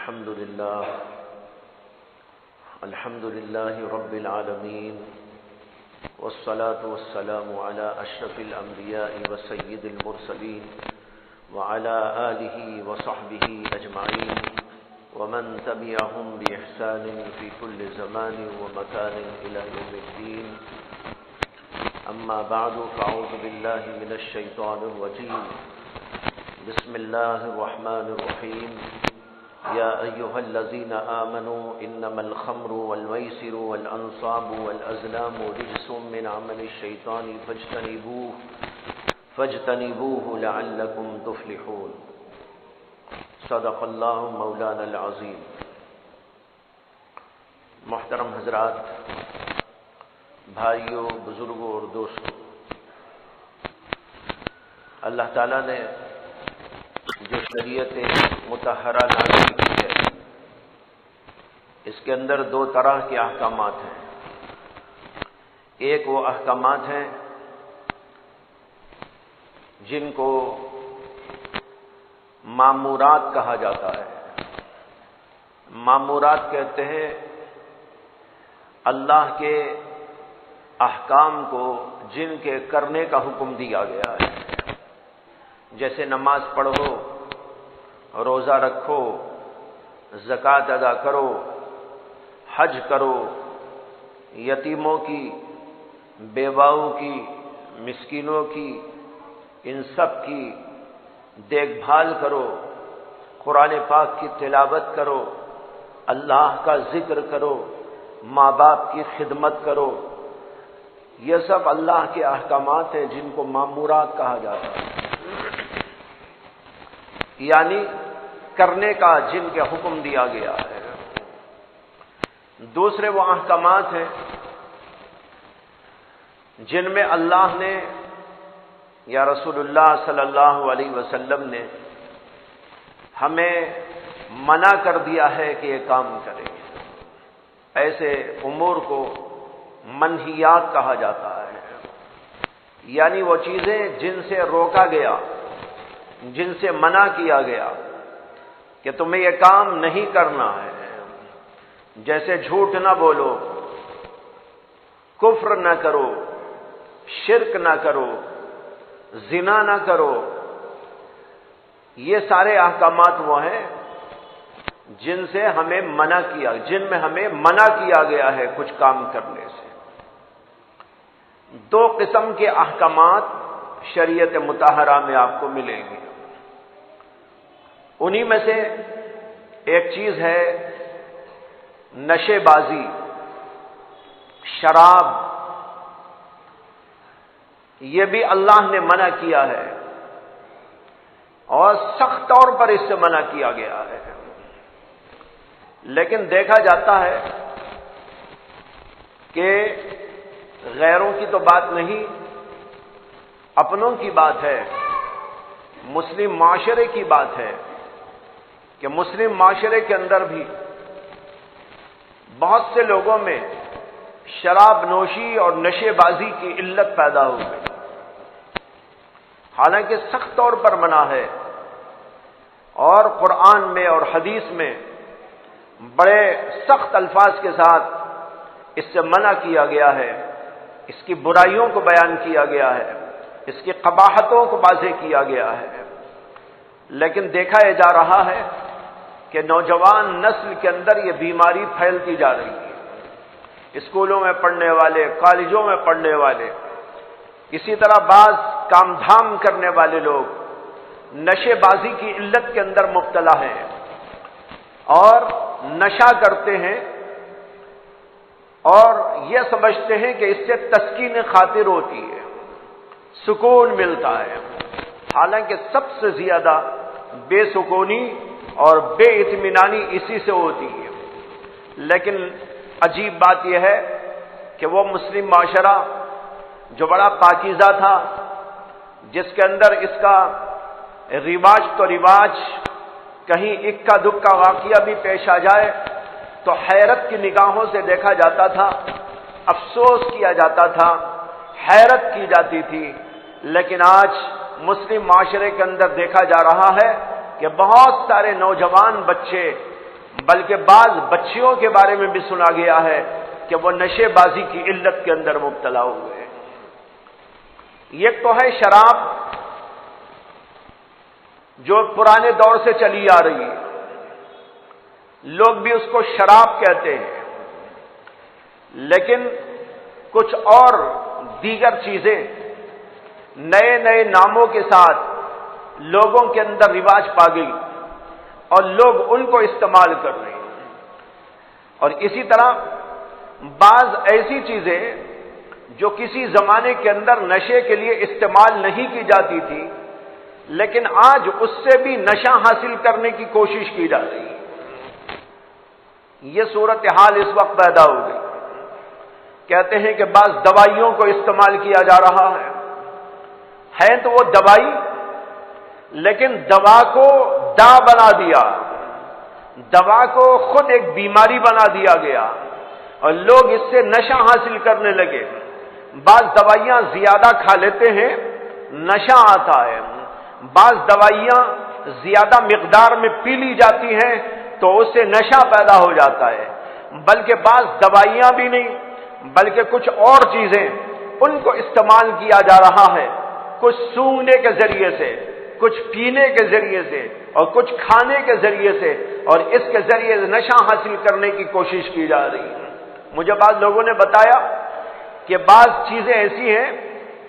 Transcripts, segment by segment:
الحمد لله رب العالمين والصلاة والسلام على أشرف الأنبياء وسيد المرسلين وعلى آله وصحبه أجمعين ومن تبعهم بإحسان في كل زمان ومكان إلى يوم الدين. أما بعد فأعوذ بالله من الشيطان الرجيم. بسم الله الرحمن الرحيم. يا أيها الذين آمنوا إنما الخمر والميسر والأنصاب والأزلام رجس من عمل الشيطان فاجتنبوه لعلكم تفلحون. صدق اللہ مولانا العظیم. محترم حضرات، بھائیوں، بزرگوں اور دوستوں، اللہ تعالیٰ نے جو شریعت مطہرہ نازل کی ہے، اس کے اندر دو طرح کے احکامات ہیں. ایک وہ احکامات ہیں جن کو مامورات کہا جاتا ہے. مامورات کہتے ہیں اللہ کے احکام کو جن کے کرنے کا حکم دیا گیا ہے، جیسے نماز پڑھو، روزہ رکھو، زکوٰۃ ادا کرو، حج کرو، یتیموں کی، بیواؤں کی، مسکینوں کی، ان سب کی دیکھ بھال کرو، قرآن پاک کی تلاوت کرو، اللہ کا ذکر کرو، ماں باپ کی خدمت کرو. یہ سب اللہ کے احکامات ہیں جن کو مامورات کہا جاتا ہے، یعنی کرنے کا جن کے حکم دیا گیا ہے. دوسرے وہ احکامات ہیں جن میں اللہ نے یا رسول اللہ صلی اللہ علیہ وسلم نے ہمیں منع کر دیا ہے کہ یہ کام کریں. ایسے امور کو منہیات کہا جاتا ہے، یعنی وہ چیزیں جن سے روکا گیا، جن سے منع کیا گیا کہ تمہیں یہ کام نہیں کرنا ہے. جیسے جھوٹ نہ بولو، کفر نہ کرو، شرک نہ کرو، زنا نہ کرو. یہ سارے احکامات وہ ہیں جن سے ہمیں منع کیا، جن میں ہمیں منع کیا گیا ہے کچھ کام کرنے سے. دو قسم کے احکامات شریعت مطہرہ میں آپ کو ملیں گے. انہی میں سے ایک چیز ہے نشے بازی، شراب. یہ بھی اللہ نے منع کیا ہے اور سخت طور پر اس سے منع کیا گیا ہے. لیکن دیکھا جاتا ہے کہ غیروں کی تو بات نہیں، اپنوں کی بات ہے، مسلم معاشرے کی بات ہے کہ مسلم معاشرے کے اندر بھی بہت سے لوگوں میں شراب نوشی اور نشے بازی کی علت پیدا ہو گئی. حالانکہ سخت طور پر منع ہے، اور قرآن میں اور حدیث میں بڑے سخت الفاظ کے ساتھ اس سے منع کیا گیا ہے. اس کی برائیوں کو بیان کیا گیا ہے، اس کی قباحتوں کو واضح کیا گیا ہے. لیکن دیکھا یہ جا رہا ہے کہ نوجوان نسل کے اندر یہ بیماری پھیلتی جا رہی ہے. اسکولوں میں پڑھنے والے، کالجوں میں پڑھنے والے، اسی طرح بعض کام دھام کرنے والے لوگ نشے بازی کی علت کے اندر مبتلا ہیں اور نشہ کرتے ہیں اور یہ سمجھتے ہیں کہ اس سے تسکین خاطر ہوتی ہے، سکون ملتا ہے. حالانکہ سب سے زیادہ بے سکونی اور بے اطمینانی اسی سے ہوتی ہے. لیکن عجیب بات یہ ہے کہ وہ مسلم معاشرہ جو بڑا پاکیزہ تھا، جس کے اندر اس کا رواج تو رواج، کہیں اکا دکا واقعہ بھی پیش آ جائے تو حیرت کی نگاہوں سے دیکھا جاتا تھا، افسوس کیا جاتا تھا، حیرت کی جاتی تھی. لیکن آج مسلم معاشرے کے اندر دیکھا جا رہا ہے کہ بہت سارے نوجوان بچے بلکہ بعض بچیوں کے بارے میں بھی سنا گیا ہے کہ وہ نشے بازی کی علت کے اندر مبتلا ہوئے. یہ تو ہے شراب جو پرانے دور سے چلی آ رہی ہے، لوگ بھی اس کو شراب کہتے ہیں، لیکن کچھ اور دیگر چیزیں نئے نئے ناموں کے ساتھ لوگوں کے اندر رواج پا گئی اور لوگ ان کو استعمال کر رہے ہیں. اور اسی طرح بعض ایسی چیزیں جو کسی زمانے کے اندر نشے کے لیے استعمال نہیں کی جاتی تھی، لیکن آج اس سے بھی نشہ حاصل کرنے کی کوشش کی جا رہی ہے. یہ صورتحال اس وقت پیدا ہو گئی. کہتے ہیں کہ بعض دوائیوں کو استعمال کیا جا رہا ہے تو وہ دوائی، لیکن دوا کو دا بنا دیا، دوا کو خود ایک بیماری بنا دیا گیا اور لوگ اس سے نشہ حاصل کرنے لگے. بعض دوائیاں زیادہ کھا لیتے ہیں، نشہ آتا ہے. بعض دوائیاں زیادہ مقدار میں پی لی جاتی ہیں تو اس سے نشہ پیدا ہو جاتا ہے. بلکہ بعض دوائیاں بھی نہیں بلکہ کچھ اور چیزیں ان کو استعمال کیا جا رہا ہے، کچھ سونگنے کے ذریعے سے، کچھ پینے کے ذریعے سے اور کچھ کھانے کے ذریعے سے، اور اس کے ذریعے نشہ حاصل کرنے کی کوشش کی جا رہی ہے. مجھے بعض لوگوں نے بتایا کہ بعض چیزیں ایسی ہیں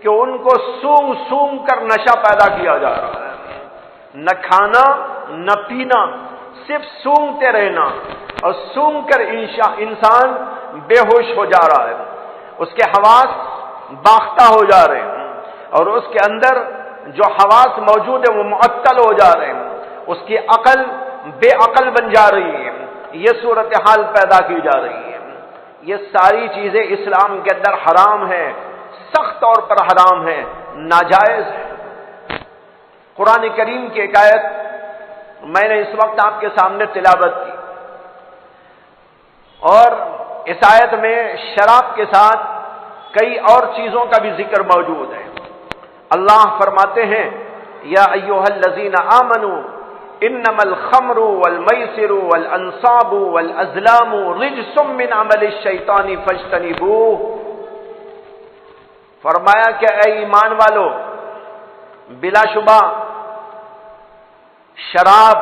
کہ ان کو سونگ سونگ کر نشہ پیدا کیا جا رہا ہے. نہ کھانا نہ پینا، صرف سونگتے رہنا، اور سونگ کر انسان بے ہوش ہو جا رہا ہے. اس کے حواس باختہ ہو جا رہے ہیں اور اس کے اندر جو حواس موجود ہیں وہ معطل ہو جا رہے ہیں. اس کی عقل بے عقل بن جا رہی ہے. یہ صورتحال پیدا کی جا رہی ہے. یہ ساری چیزیں اسلام کے اندر حرام ہے، سخت طور پر حرام ہے، ناجائز ہے. قرآن کریم کی ایک آیت میں نے اس وقت آپ کے سامنے تلاوت کی، اور اس آیت میں شراب کے ساتھ کئی اور چیزوں کا بھی ذکر موجود ہے. اللہ فرماتے ہیں یا ایھا الذین آمنوا انما الخمر والمیسر والانصاب والازلام رجس من عمل الشیطان فاجتنبوه. فرمایا کہ اے ایمان والو، بلا شبہ شراب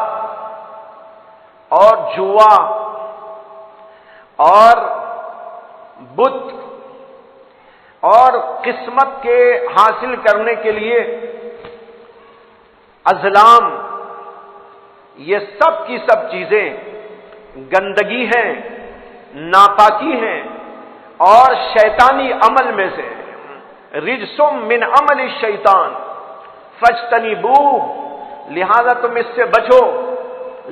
اور جوا اور بت اور قسمت کے حاصل کرنے کے لیے ازلام، یہ سب کی سب چیزیں گندگی ہیں، ناپاکی ہیں اور شیطانی عمل میں سے. رجسم من عمل الشیطان فاجتنبوه، لہذا تم اس سے بچو،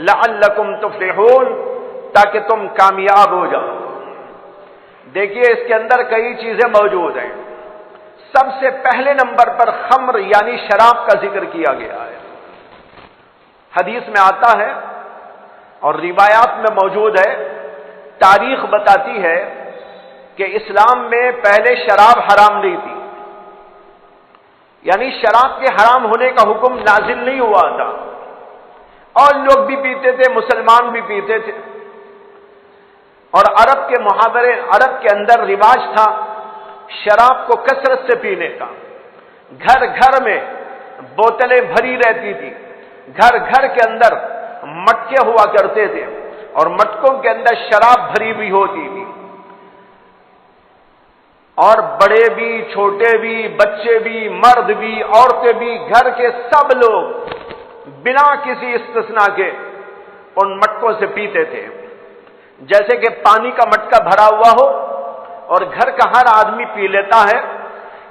لعلکم تفلحون، تاکہ تم کامیاب ہو جاؤ. دیکھیے اس کے اندر کئی چیزیں موجود ہیں. سب سے پہلے نمبر پر خمر یعنی شراب کا ذکر کیا گیا ہے. حدیث میں آتا ہے اور روایات میں موجود ہے، تاریخ بتاتی ہے کہ اسلام میں پہلے شراب حرام نہیں تھی، یعنی شراب کے حرام ہونے کا حکم نازل نہیں ہوا تھا، اور لوگ بھی پیتے تھے، مسلمان بھی پیتے تھے. اور عرب کے محاورے، عرب کے اندر رواج تھا شراب کو کثرت سے پینے کا. گھر گھر میں بوتلیں بھری رہتی تھی، گھر گھر کے اندر مٹکے ہوا کرتے تھے اور مٹکوں کے اندر شراب بھری ہوئی ہوتی تھی. اور بڑے بھی، چھوٹے بھی، بچے بھی، مرد بھی، عورتیں بھی، گھر کے سب لوگ بنا کسی استثناء کے ان مٹکوں سے پیتے تھے. جیسے کہ پانی کا مٹکا بھرا ہوا ہو اور گھر کا ہر آدمی پی لیتا ہے،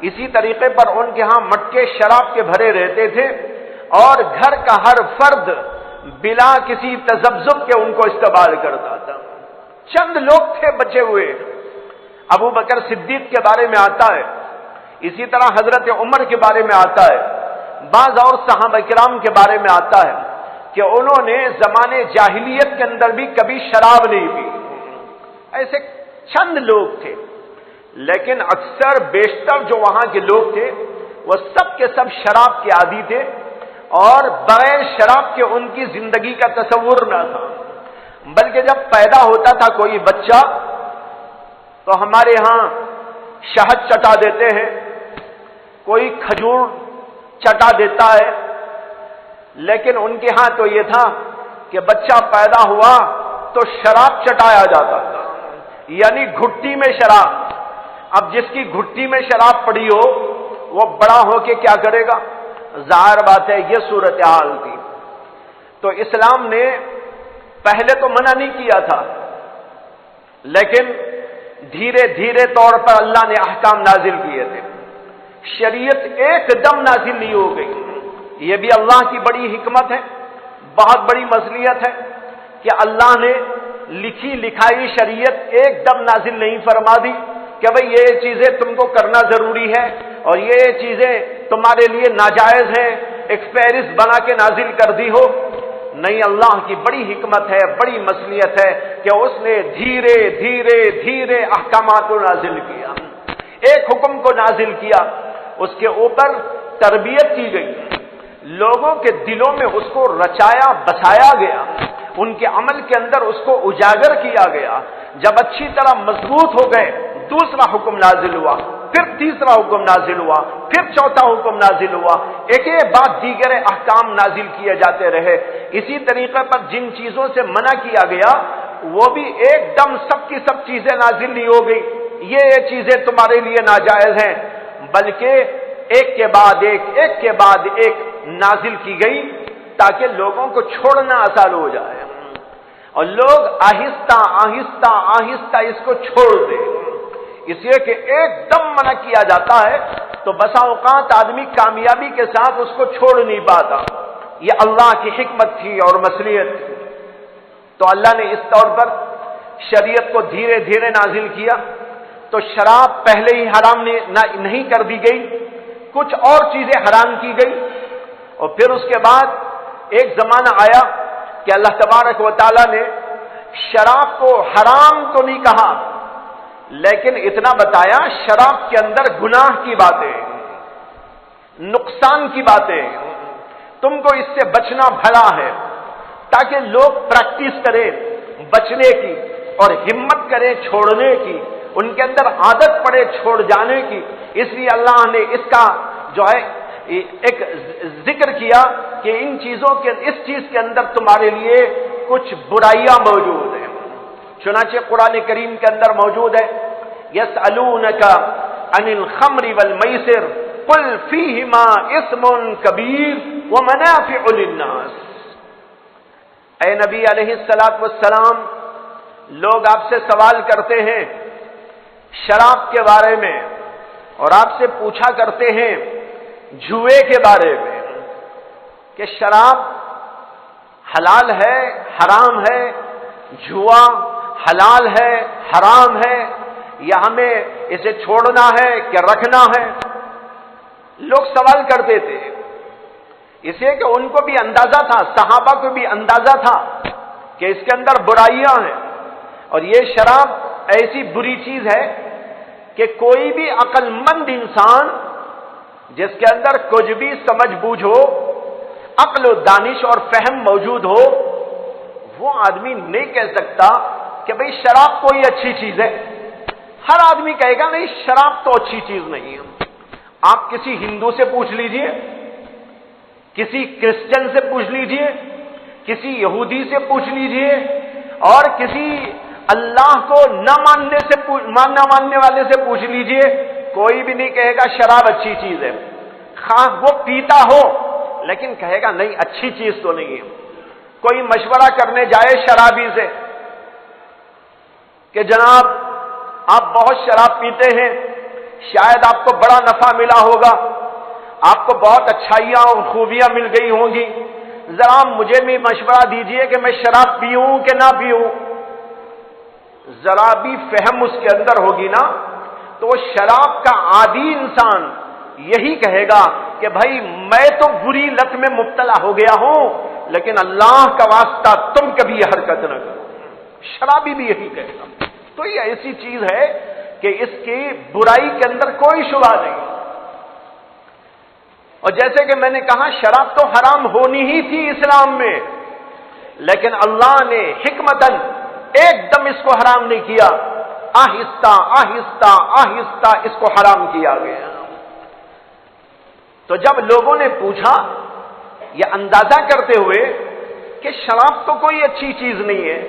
اسی طریقے پر ان کے ہاں مٹکے شراب کے بھرے رہتے تھے اور گھر کا ہر فرد بلا کسی تذبذب کے ان کو استعمال کرتا تھا. چند لوگ تھے بچے ہوئے. ابو بکر صدیق کے بارے میں آتا ہے، اسی طرح حضرت عمر کے بارے میں آتا ہے، بعض اور صحابہ کرام کے بارے میں آتا ہے کہ انہوں نے زمانے جاہلیت کے اندر بھی کبھی شراب نہیں پی. ایسے چند لوگ تھے، لیکن اکثر بیشتر جو وہاں کے لوگ تھے وہ سب کے سب شراب کے عادی تھے اور بغیر شراب کے ان کی زندگی کا تصور نہ تھا. بلکہ جب پیدا ہوتا تھا کوئی بچہ تو ہمارے ہاں شہد چٹا دیتے ہیں، کوئی کھجور چٹا دیتا ہے، لیکن ان کے ہاں تو یہ تھا کہ بچہ پیدا ہوا تو شراب چٹایا جاتا تھا، یعنی گھٹی میں شراب۔ اب جس کی گھٹی میں شراب پڑی ہو وہ بڑا ہو کے کیا کرے گا؟ ظاہر بات ہے یہ صورتحال تھی۔ تو اسلام نے پہلے تو منع نہیں کیا تھا، لیکن دھیرے دھیرے طور پر اللہ نے احکام نازل کیے تھے۔ شریعت ایک دم نازل نہیں ہو گئی، یہ بھی اللہ کی بڑی حکمت ہے، بہت بڑی مصلحت ہے کہ اللہ نے لکھی لکھائی شریعت ایک دم نازل نہیں فرما دی کہ بھئی یہ چیزیں تم کو کرنا ضروری ہے اور یہ چیزیں تمہارے لیے ناجائز ہیں، ایک فہرست بنا کے نازل کر دی ہو۔ نہیں، اللہ کی بڑی حکمت ہے، بڑی مصلحت ہے کہ اس نے دھیرے دھیرے دھیرے احکامات کو نازل کیا، ایک حکم کو نازل کیا، اس کے اوپر تربیت کی گئی، لوگوں کے دلوں میں اس کو رچایا بسایا گیا، ان کے عمل کے اندر اس کو اجاگر کیا گیا۔ جب اچھی طرح مضبوط ہو گئے، دوسرا حکم نازل ہوا، پھر تیسرا حکم نازل ہوا، پھر چوتھا حکم نازل ہوا، ایک بعد دیگر احکام نازل کیے جاتے رہے۔ اسی طریقے پر جن چیزوں سے منع کیا گیا وہ بھی ایک دم سب کی سب چیزیں نازل نہیں ہو گئی، یہ چیزیں تمہارے لیے ناجائز ہیں، بلکہ ایک کے بعد ایک، ایک کے بعد ایک نازل کی گئی تاکہ لوگوں کو چھوڑنا آسان ہو جائے اور لوگ آہستہ آہستہ آہستہ اس کو چھوڑ دیں۔ اس لیے کہ ایک دم منع کیا جاتا ہے تو بسا اوقات آدمی کامیابی کے ساتھ اس کو چھوڑ نہیں پاتا۔ یہ اللہ کی حکمت تھی اور مصلحت تھی۔ تو اللہ نے اس طور پر شریعت کو دھیرے دھیرے نازل کیا۔ تو شراب پہلے ہی حرام نہیں کر دی گئی، کچھ اور چیزیں حرام کی گئی، اور پھر اس کے بعد ایک زمانہ آیا کہ اللہ تبارک و تعالی نے شراب کو حرام تو نہیں کہا، لیکن اتنا بتایا شراب کے اندر گناہ کی باتیں، نقصان کی باتیں، تم کو اس سے بچنا بھلا ہے، تاکہ لوگ پریکٹس کریں بچنے کی اور ہمت کریں چھوڑنے کی، ان کے اندر عادت پڑے چھوڑ جانے کی۔ اس لیے اللہ نے اس کا جو ہے ایک ذکر کیا کہ ان چیزوں کے، اس چیز کے اندر تمہارے لیے کچھ برائیاں موجود ہیں۔ چنانچہ قرآن کریم کے اندر موجود ہے یسألونک عن الخمر والمیسر قل فیہما اسم کبیر ومنافع للناس۔ اے نبی علیہ الصلوۃ والسلام، لوگ آپ سے سوال کرتے ہیں شراب کے بارے میں اور آپ سے پوچھا کرتے ہیں جوئے کے بارے میں کہ شراب حلال ہے حرام ہے، جوا حلال ہے حرام ہے، یا ہمیں اسے چھوڑنا ہے کہ رکھنا ہے۔ لوگ سوال کرتے تھے، اس لیے کہ ان کو بھی اندازہ تھا، صحابہ کو بھی اندازہ تھا کہ اس کے اندر برائیاں ہیں، اور یہ شراب ایسی بری چیز ہے کہ کوئی بھی عقل مند انسان جس کے اندر کچھ بھی سمجھ بوجھ ہو، عقل و دانش اور فہم موجود ہو، وہ آدمی نہیں کہہ سکتا کہ بھئی شراب کوئی اچھی چیز ہے۔ ہر آدمی کہے گا نہیں شراب تو اچھی چیز نہیں ہے۔ آپ کسی ہندو سے پوچھ لیجئے، کسی کرسچن سے پوچھ لیجئے، کسی یہودی سے پوچھ لیجئے، اور کسی اللہ کو نہ ماننے والے سے پوچھ لیجئے، کوئی بھی نہیں کہے گا شراب اچھی چیز ہے۔ خواہ وہ پیتا ہو لیکن کہے گا نہیں اچھی چیز تو نہیں ہے۔ کوئی مشورہ کرنے جائے شرابی سے کہ جناب آپ بہت شراب پیتے ہیں، شاید آپ کو بڑا نفع ملا ہوگا، آپ کو بہت اچھائیاں اور خوبیاں مل گئی ہوں گی، ذرا مجھے بھی مشورہ دیجئے کہ میں شراب پیوں کہ نہ پیوں۔ ذرا بھی فہم اس کے اندر ہوگی نا تو وہ شراب کا عادی انسان یہی کہے گا کہ بھائی میں تو بری لت میں مبتلا ہو گیا ہوں، لیکن اللہ کا واسطہ تم کبھی یہ حرکت نہ کرو۔ شرابی بھی یہی کہے گا۔ تو یہ ایسی چیز ہے کہ اس کی برائی کے اندر کوئی شبہ نہیں۔ اور جیسے کہ میں نے کہا شراب تو حرام ہونی ہی تھی اسلام میں، لیکن اللہ نے حکمتاً ایک دم اس کو حرام نہیں کیا، آہستہ آہستہ آہستہ اس کو حرام کیا گیا۔ تو جب لوگوں نے پوچھا یہ اندازہ کرتے ہوئے کہ شراب تو کوئی اچھی چیز نہیں ہے،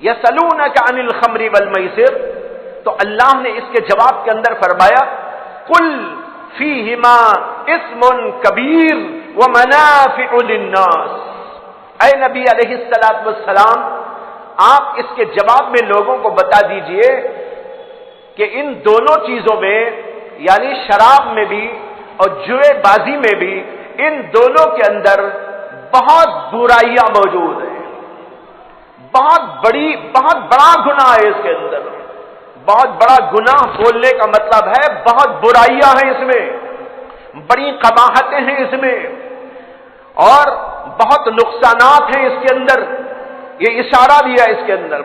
یسألونک عن الخمر والمیسر، تو اللہ نے اس کے جواب کے اندر فرمایا قل فیہما اسم کبیر ومنافع للناس۔ اے نبی علیہ السلام، آپ اس کے جواب میں لوگوں کو بتا دیجئے کہ ان دونوں چیزوں میں، یعنی شراب میں بھی اور جوئے بازی میں بھی، ان دونوں کے اندر بہت برائیاں موجود ہیں، بہت بڑا گناہ ہے اس کے اندر۔ بہت بڑا گناہ بولنے کا مطلب ہے بہت برائیاں ہیں اس میں، بڑی قباحتیں ہیں اس میں، اور بہت نقصانات ہیں اس کے اندر۔ یہ اشارہ دیا اس کے اندر،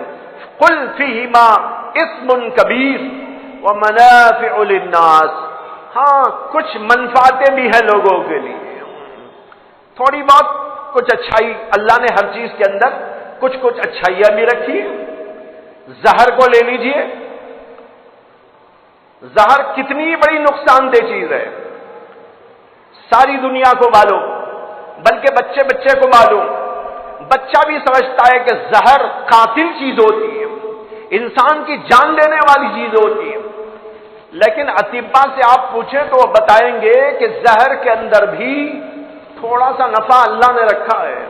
قل فیہما اسم کبیر ومنافع للناس۔ ہاں، کچھ منفعتیں بھی ہیں لوگوں کے لیے، تھوڑی بہت کچھ اچھائی، اللہ نے ہر چیز کے اندر کچھ اچھائیاں بھی رکھی ہیں۔ زہر کو لے لیجئے، زہر کتنی بڑی نقصان دہ چیز ہے، ساری دنیا کو معلوم، بلکہ بچے کو معلوم، بچہ بھی سمجھتا ہے کہ زہر قاتل چیز ہوتی ہے، انسان کی جان لینے والی چیز ہوتی ہے، لیکن اطباء سے آپ پوچھیں تو وہ بتائیں گے کہ زہر کے اندر بھی تھوڑا سا نفع اللہ نے رکھا ہے،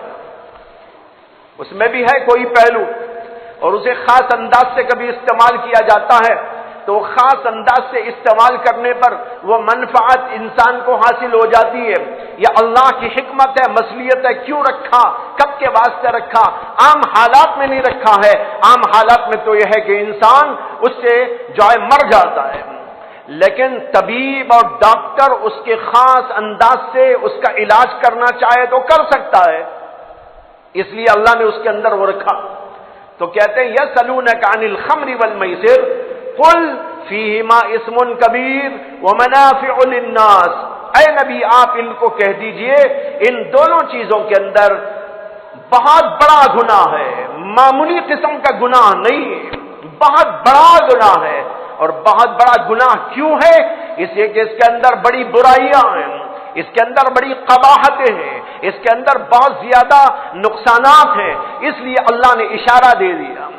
اس میں بھی ہے کوئی پہلو، اور اسے خاص انداز سے کبھی استعمال کیا جاتا ہے تو خاص انداز سے استعمال کرنے پر وہ منفعت انسان کو حاصل ہو جاتی ہے۔ یہ اللہ کی حکمت ہے، مصلحت ہے، کیوں رکھا، کب کے واسطے رکھا، عام حالات میں نہیں رکھا ہے۔ عام حالات میں تو یہ ہے کہ انسان اس سے جو ہے مر جاتا ہے، لیکن طبیب اور ڈاکٹر اس کے خاص انداز سے اس کا علاج کرنا چاہے تو کر سکتا ہے، اس لیے اللہ نے اس کے اندر وہ رکھا۔ تو کہتے ہیں یسألونک عن الخمر والمیسر قل فیہما اسم کبیر ومنافع للناس۔ اے نبی، آپ ان کو کہہ دیجئے ان دونوں چیزوں کے اندر بہت بڑا گناہ ہے، معمولی قسم کا گناہ نہیں ہے، بہت بڑا گناہ ہے۔ اور بہت بڑا گناہ کیوں ہے؟ اس لیے کہ اس کے اندر بڑی برائیاں ہیں، اس کے اندر بڑی قباحتیں ہیں، اس کے اندر بہت زیادہ نقصانات ہیں، اس لیے اللہ نے اشارہ دے دیا،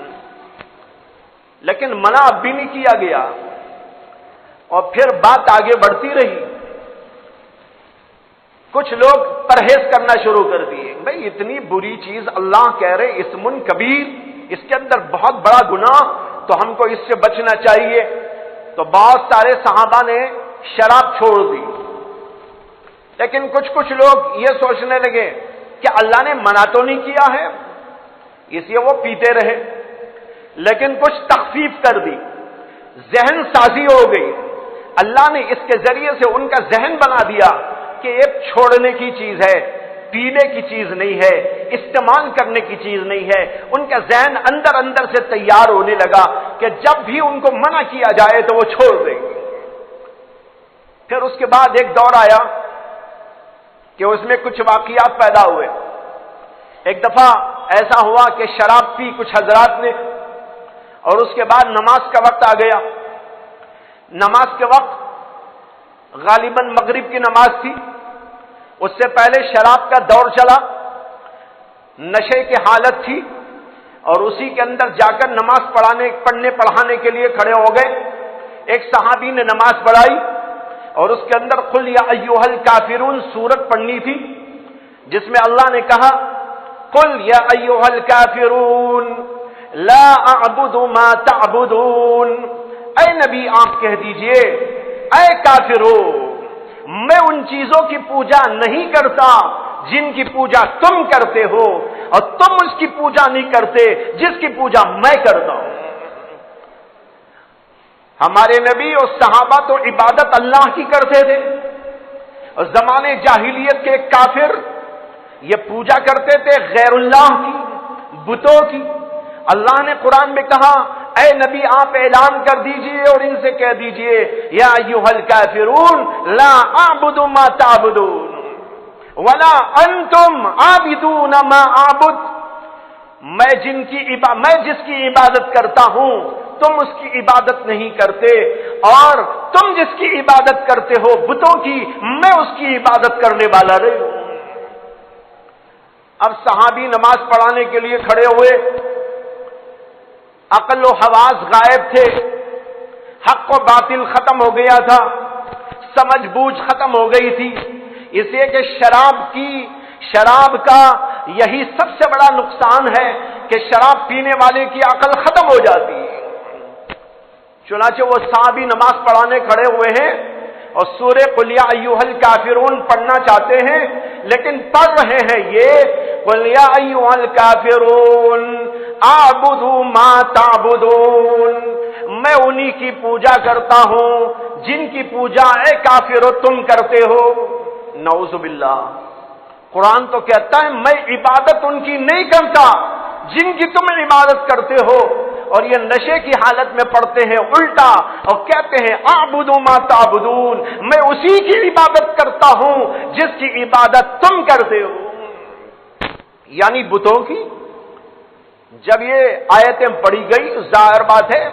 لیکن منع اب بھی نہیں کیا گیا، اور پھر بات آگے بڑھتی رہی۔ کچھ لوگ پرہیز کرنا شروع کر دیے، بھئی اتنی بری چیز اللہ کہہ رہے اسم کبیر، اس کے اندر بہت بڑا گناہ، تو ہم کو اس سے بچنا چاہیے۔ تو بہت سارے صحابہ نے شراب چھوڑ دی، لیکن کچھ لوگ یہ سوچنے لگے کہ اللہ نے منع تو نہیں کیا ہے، اس لیے وہ پیتے رہے، لیکن کچھ تخفیف کر دی، ذہن سازی ہو گئی، اللہ نے اس کے ذریعے سے ان کا ذہن بنا دیا کہ یہ چھوڑنے کی چیز ہے، پینے کی چیز نہیں ہے، استعمال کرنے کی چیز نہیں ہے۔ ان کا ذہن اندر سے تیار ہونے لگا کہ جب بھی ان کو منع کیا جائے تو وہ چھوڑ دیں گے۔ پھر اس کے بعد ایک دور آیا کہ اس میں کچھ واقعات پیدا ہوئے۔ ایک دفعہ ایسا ہوا کہ شراب پی کچھ حضرات نے، اور اس کے بعد نماز کا وقت آ گیا۔ نماز کے وقت غالباً مغرب کی نماز تھی، اس سے پہلے شراب کا دور چلا، نشے کی حالت تھی، اور اسی کے اندر جا کر نماز پڑھانے کے لیے کھڑے ہو گئے۔ ایک صحابی نے نماز پڑھائی اور اس کے اندر قل یا ایھا الکافرون سورت پڑھنی تھی، جس میں اللہ نے کہا قل یا ایھا الکافرون لا اعبد ما تعبدون۔ اے نبی، آپ کہہ دیجئے اے کافرو، میں ان چیزوں کی پوجا نہیں کرتا جن کی پوجا تم کرتے ہو، اور تم اس کی پوجا نہیں کرتے جس کی پوجا میں کرتا ہوں۔ ہمارے نبی اور صحابہ تو عبادت اللہ کی کرتے تھے، اور زمانے جاہلیت کے کافر یہ پوجا کرتے تھے غیر اللہ کی، بتوں کی۔ اللہ نے قرآن میں کہا اے نبی، آپ اعلان کر دیجئے اور ان سے کہہ دیجئے یا ایھا الکافرون لا اعبد ما تعبدون ولا انتم عابدون ما اعبد میں جس کی عبادت کرتا ہوں تم اس کی عبادت نہیں کرتے، اور تم جس کی عبادت کرتے ہو بتوں کی، میں اس کی عبادت کرنے والا نہیں ہوں۔ اب صحابی نماز پڑھانے کے لیے کھڑے ہوئے، عقل و حواس غائب تھے، حق و باطل ختم ہو گیا تھا، سمجھ بوجھ ختم ہو گئی تھی، اس لیے کہ شراب کا یہی سب سے بڑا نقصان ہے کہ شراب پینے والے کی عقل ختم ہو جاتی ہے۔ چنانچہ وہ صحابی نماز پڑھانے کھڑے ہوئے ہیں اور سورہ قل یا ایھا الکافرون پڑھنا چاہتے ہیں، لیکن پڑھ رہے ہیں یہ قل یا ایھا الکافرون اعبد ما تعبدون، میں انہی کی پوجا کرتا ہوں جن کی پوجا اے کافرو تم کرتے ہو۔ نعوذ باللہ، قرآن تو کہتا ہے میں عبادت ان کی نہیں کرتا جن کی تم عبادت کرتے ہو، اور یہ نشے کی حالت میں پڑھتے ہیں الٹا اور کہتے ہیں اعبد ما تعبدون، میں اسی کی عبادت کرتا ہوں جس کی عبادت تم کرتے ہو، یعنی بتوں کی۔ جب یہ آیتیں پڑھی گئی ظاہر بات ہے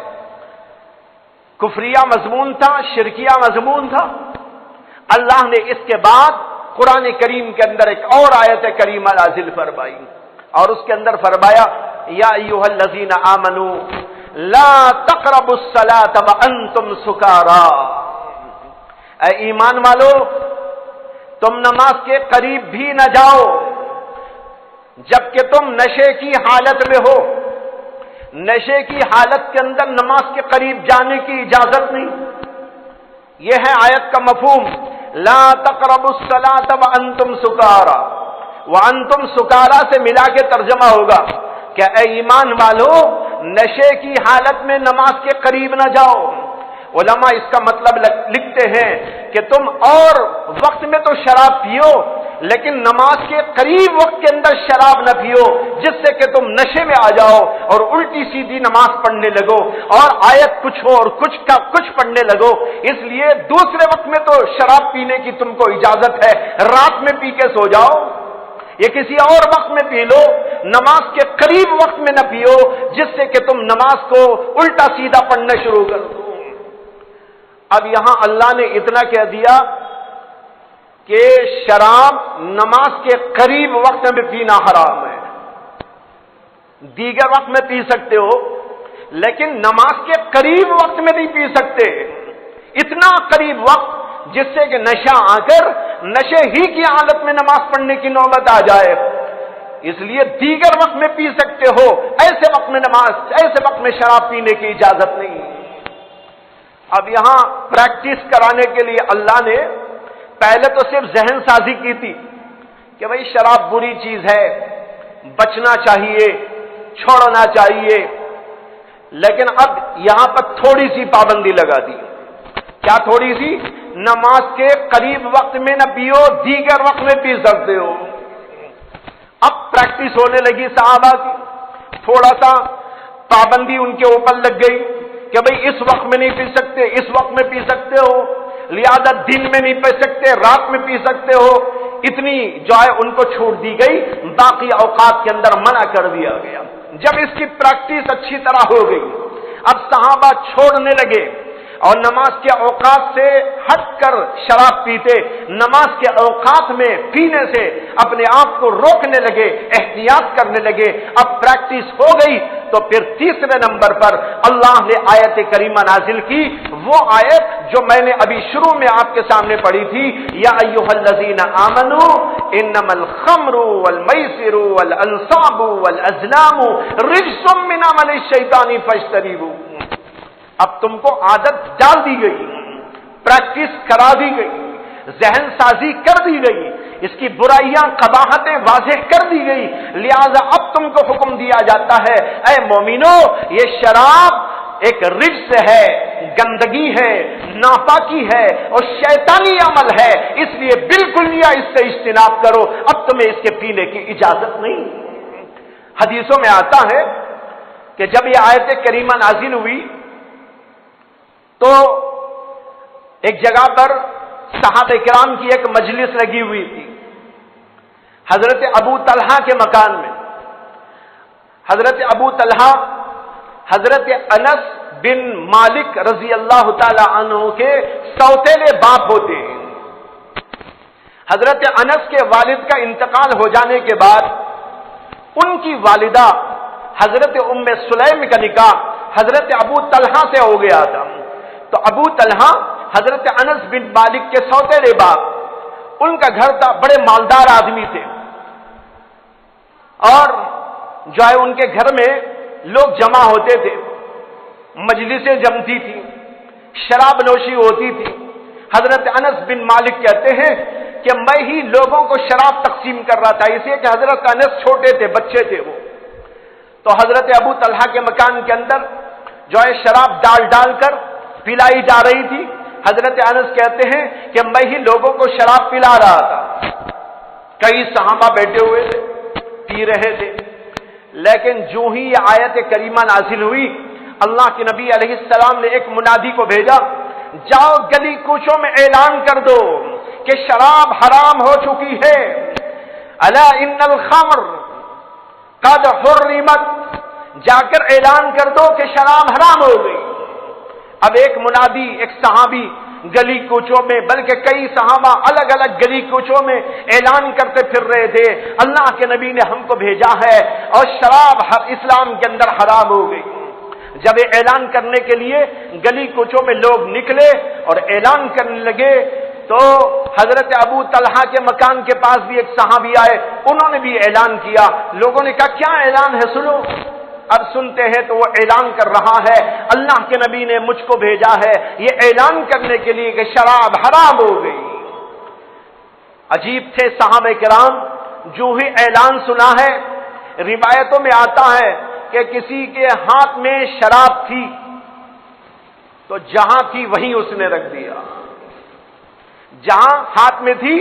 کفریہ مضمون تھا، شرکیہ مضمون تھا۔ اللہ نے اس کے بعد قرآن کریم کے اندر ایک اور آیت کریمہ نازل فرمائی، اور اس کے اندر فرمایا یا ایھا الذین آمنوا لا تقربوا الصلاۃ وانتم سکارا، اے ایمان والو تم نماز کے قریب بھی نہ جاؤ جبکہ تم نشے کی حالت میں ہو۔ نشے کی حالت کے اندر نماز کے قریب جانے کی اجازت نہیں، یہ ہے آیت کا مفہوم۔ لا تقربوا الصلاۃ وانتم سکارا، وانتم سکارا سے ملا کے ترجمہ ہوگا کہ اے ایمان والو نشے کی حالت میں نماز کے قریب نہ جاؤ۔ علماء اس کا مطلب لکھتے ہیں کہ تم اور وقت میں تو شراب پیو لیکن نماز کے قریب وقت کے اندر شراب نہ پیو جس سے کہ تم نشے میں آ جاؤ اور الٹی سیدھی نماز پڑھنے لگو اور آیت کچھ ہو اور کچھ کا کچھ پڑھنے لگو۔ اس لیے دوسرے وقت میں تو شراب پینے کی تم کو اجازت ہے، رات میں پی کے سو جاؤ، یہ کسی اور وقت میں پی لو، نماز کے قریب وقت میں نہ پیو جس سے کہ تم نماز کو الٹا سیدھا پڑھنا شروع کر دو۔ اب یہاں اللہ نے اتنا کہہ دیا کہ شراب نماز کے قریب وقت میں پینا حرام ہے، دیگر وقت میں پی سکتے ہو لیکن نماز کے قریب وقت میں نہیں پی سکتے، اتنا قریب وقت جس سے کہ نشہ آ کر نشے ہی کی حالت میں نماز پڑھنے کی نوبت آ جائے۔ اس لیے دیگر وقت میں پی سکتے ہو، ایسے وقت میں شراب پینے کی اجازت نہیں۔ اب یہاں پریکٹس کرانے کے لیے اللہ نے پہلے تو صرف ذہن سازی کی تھی کہ بھئی شراب بری چیز ہے، بچنا چاہیے، چھوڑنا چاہیے، لیکن اب یہاں پر تھوڑی سی پابندی لگا دی۔ کیا تھوڑی سی؟ نماز کے قریب وقت میں نہ پیو، دیگر وقت میں پی سکتے ہو۔ اب پریکٹس ہونے لگی صحابہ کی، تھوڑا سا پابندی ان کے اوپر لگ گئی کہ بھئی اس وقت میں نہیں پی سکتے، اس وقت میں پی سکتے ہو، لہذا دن میں نہیں پی سکتے، رات میں پی سکتے ہو، اتنی جو ہے ان کو چھوٹ دی گئی، باقی اوقات کے اندر منع کر دیا گیا۔ جب اس کی پریکٹس اچھی طرح ہو گئی، اب صحابہ چھوڑنے لگے اور نماز کے اوقات سے ہٹ کر شراب پیتے، نماز کے اوقات میں پینے سے اپنے آپ کو روکنے لگے، احتیاط کرنے لگے۔ اب پریکٹس ہو گئی تو پھر تیسرے نمبر پر اللہ نے آیت کریمہ نازل کی، وہ آیت جو میں نے ابھی شروع میں آپ کے سامنے پڑھی تھی، یا ایھا الذین آمنوا انما الخمر والمیسر والانصاب والازلام رجس من عمل الشیطان فاجتنبوہ۔ اب تم کو عادت ڈال دی گئی، پریکٹس کرا دی گئی، ذہن سازی کر دی گئی، اس کی برائیاں قباحتیں واضح کر دی گئی، لہذا اب تم کو حکم دیا جاتا ہے اے مومنو یہ شراب ایک رجس ہے، گندگی ہے، ناپاکی ہے اور شیطانی عمل ہے، اس لیے بالکل اس سے اجتناب کرو، اب تمہیں اس کے پینے کی اجازت نہیں۔ حدیثوں میں آتا ہے کہ جب یہ آیت کریمہ نازل ہوئی تو ایک جگہ پر صحابہ کرام کی ایک مجلس لگی ہوئی تھی حضرت ابو طلحہ کے مکان میں۔ حضرت ابو طلحہ حضرت انس بن مالک رضی اللہ تعالی عنہ کے سوتیلے باپ ہوتے ہیں۔ حضرت انس کے والد کا انتقال ہو جانے کے بعد ان کی والدہ حضرت ام سلیم کا نکاح حضرت ابو طلحہ سے ہو گیا تھا۔ تو ابو طلحہ حضرت انس بن مالک کے سوتیلے باپ، ان کا گھر تھا، بڑے مالدار آدمی تھے، اور جو ہے ان کے گھر میں لوگ جمع ہوتے تھے، مجلسیں جمتی تھی، شراب نوشی ہوتی تھی۔ حضرت انس بن مالک کہتے ہیں کہ میں ہی لوگوں کو شراب تقسیم کر رہا تھا، اس لیے کہ حضرت انس چھوٹے تھے، بچے تھے وہ۔ تو حضرت ابو طلحہ کے مکان کے اندر جو ہے شراب ڈال ڈال کر پلائی جا رہی تھی۔ حضرت انس کہتے ہیں کہ میں ہی لوگوں کو شراب پلا رہا تھا، کئی صحابہ بیٹھے ہوئے تھے، پی رہے تھے، لیکن جو ہی یہ آیت کریمہ نازل ہوئی، اللہ کے نبی علیہ السلام نے ایک منادی کو بھیجا، جاؤ گلی کوچوں میں اعلان کر دو کہ شراب حرام ہو چکی ہے، الا ان الخمر قد حرمت، جا کر اعلان کر دو کہ شراب حرام ہو گئی۔ اب ایک منادی، ایک صحابی گلی کوچوں میں، بلکہ کئی صحابہ الگ الگ گلی کوچوں میں اعلان کرتے پھر رہے تھے، اللہ کے نبی نے ہم کو بھیجا ہے اور شراب اسلام کے اندر حرام ہو گئی۔ جب یہ اعلان کرنے کے لیے گلی کوچوں میں لوگ نکلے اور اعلان کرنے لگے، تو حضرت ابو طلحہ کے مکان کے پاس بھی ایک صحابی آئے، انہوں نے بھی اعلان کیا۔ لوگوں نے کہا کیا اعلان ہے، سنو۔ اب سنتے ہیں تو وہ اعلان کر رہا ہے، اللہ کے نبی نے مجھ کو بھیجا ہے یہ اعلان کرنے کے لیے کہ شراب حرام ہو گئی۔ عجیب تھے صحابہ کرام، جو ہی اعلان سنا ہے، روایتوں میں آتا ہے کہ کسی کے ہاتھ میں شراب تھی تو جہاں تھی وہیں اس نے رکھ دیا، جہاں ہاتھ میں تھی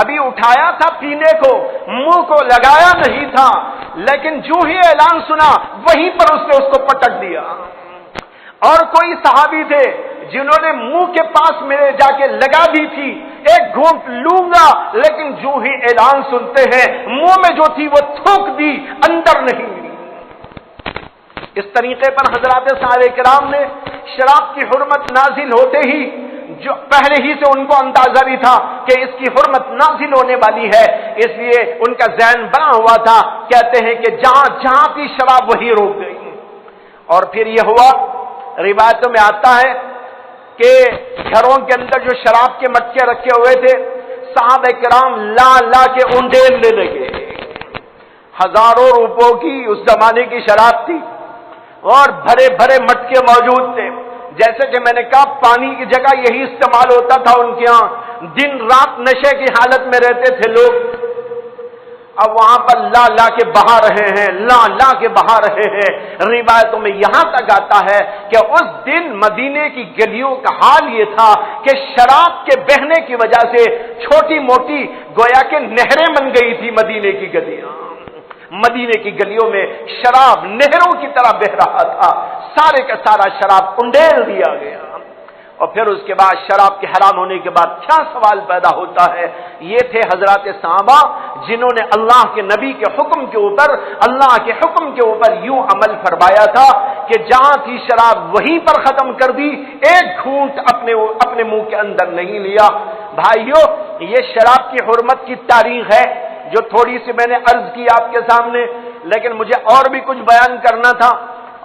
ابھی اٹھایا تھا پینے کو، منہ کو لگایا نہیں تھا، لیکن جو ہی اعلان سنا وہیں پر اس نے اس کو پٹک دیا۔ اور کوئی صحابی تھے جنہوں نے منہ کے پاس میرے جا کے لگا دی تھی، ایک گھونٹ لوں گا، لیکن جو ہی اعلان سنتے ہیں منہ میں جو تھی وہ تھوک دی، اندر نہیں۔ اس طریقے پر حضرات صحابہ کرام نے شراب کی حرمت نازل ہوتے ہی، جو پہلے ہی سے ان کو اندازہ بھی تھا کہ اس کی حرمت نازل ہونے والی ہے، اس لیے ان کا ذہن بنا ہوا تھا، کہتے ہیں کہ جہاں جہاں کی شراب وہی روک گئی۔ اور پھر یہ ہوا، روایتوں میں آتا ہے کہ گھروں کے اندر جو شراب کے مٹکے رکھے ہوئے تھے، صحابہ کرام لا لا کے انڈیلنے لگے۔ ہزاروں روپوں کی اس زمانے کی شراب تھی اور بھرے بھرے مٹکے موجود تھے۔ جیسے کہ میں نے کہا پانی کی جگہ یہی استعمال ہوتا تھا ان کے ہاں، دن رات نشے کی حالت میں رہتے تھے لوگ۔ اب وہاں پر لا لا کے بہا رہے ہیں، لا لا کے بہا رہے ہیں۔ روایتوں میں یہاں تک آتا ہے کہ اس دن مدینے کی گلیوں کا حال یہ تھا کہ شراب کے بہنے کی وجہ سے چھوٹی موٹی گویا کہ نہریں بن گئی تھی مدینے کی گلیاں۔ مدینے کی گلیوں میں شراب نہروں کی طرح بہ رہا تھا، سارے کا سارا شراب انڈیل دیا گیا۔ اور پھر اس کے بعد شراب کے حرام ہونے کے بعد کیا سوال پیدا ہوتا ہے؟ یہ تھے حضرات صحابہ جنہوں نے اللہ کے نبی کے حکم کے اوپر، اللہ کے حکم کے اوپر یوں عمل فرمایا تھا کہ جہاں تھی شراب وہیں پر ختم کر دی، ایک گھونٹ اپنے منہ کے اندر نہیں لیا۔ بھائیو، یہ شراب کی حرمت کی تاریخ ہے جو تھوڑی سی میں نے عرض کی آپ کے سامنے، لیکن مجھے اور بھی کچھ بیان کرنا تھا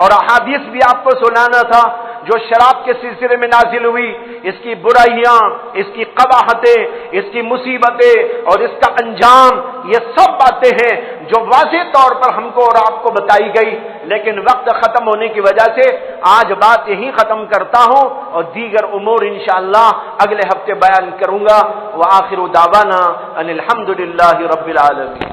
اور احادیث بھی آپ کو سنانا تھا جو شراب کے سلسلے میں نازل ہوئی، اس کی برائیاں، اس کی قباحتیں، اس کی مصیبتیں اور اس کا انجام، یہ سب باتیں ہیں جو واضح طور پر ہم کو اور آپ کو بتائی گئی، لیکن وقت ختم ہونے کی وجہ سے آج بات یہیں ختم کرتا ہوں اور دیگر امور انشاءاللہ اگلے ہفتے بیان کروں گا۔ وآخر دعوانا ان الحمدللہ رب العالمین۔